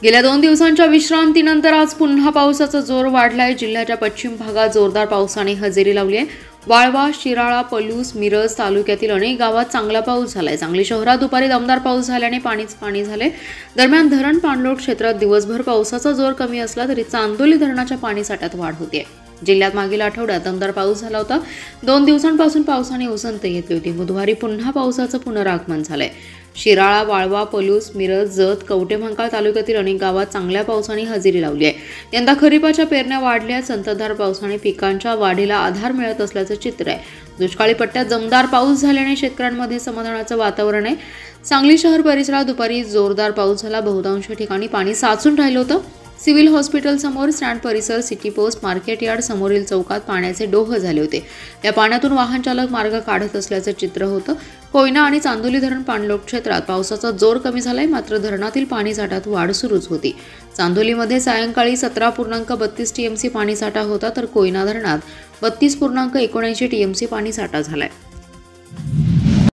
गेल्या 2 दिवसांच्या विश्रांतीनंतर आज पुन्हा पावसाचा जोर वाढलाय। जिल्ह्याच्या पश्चिम भागात जोरदार पावसाने हजेरी लावली आहे। वाळवा, शिराळा, पलूस, मिरज तालुक्यातील अनेक गावात चांगला पाऊस झालाय। सांगली शहरात दुपारी दमदार पाऊस झाल्याने पाणी झाले। दरम्यान धरण पाणलोट क्षेत्रात दिवसभर पावसाचा जोर कमी असला तरी चांदोली धरणाच्या पाणीसाठ्यात वाढ होते। जिल्ह्यात मागील आठवड्यात दमदार पाऊस झाला होता। 2 दिवसांपासून पावसाने उसंत घेतली होती। बुधवारी पुन्हा पावसाचं पुनरागमन झालंय। शिराळा, वाळवा, पलूस, मिरज, जत, कवठेमहांकाळ तालुक्यातील अनेक गावात चांगल्या पावसाने हजेरी लावली आहे। यंदा खरीपाच्या पेरण्या वाढल्या। संततधार पावसाने पिकांच्या वाढीला आधार मिळत असल्याचं चित्र आहे। दुष्काळी पट्ट्यात दमदार पाऊस झाल्याने शेतकऱ्यांमध्ये समाधानाचं वातावरण आहे। सांगली शहर परिसरात दुपारी जोरदार पाऊस झाला। बहुतांश ठिकाणी पाणी साचून राहिलं होतं। सिव्हिल हॉस्पिटल समोर, स्टँड परिसर, सिटी पोस्ट, मार्केट यार्ड समोरील चौकात पाण्याचे डोह झाले होते। या पाण्यातून वाहन चालक मार्ग काढत असल्याचं चित्र होतं। कोयना आणि चांदोली धरण पाणलोट क्षेत्रात पावसाचा जोर कमी झालाय, मात्र धरणातील पाणीसाठ्यात वाढ सुरूच होती। चांदोलीमध्ये सायंकाळी 17.32 टीएमसी पाणीसाठा होता, तर कोयना धरणात 32.79 टीएमसी पाणीसाठा झालाय।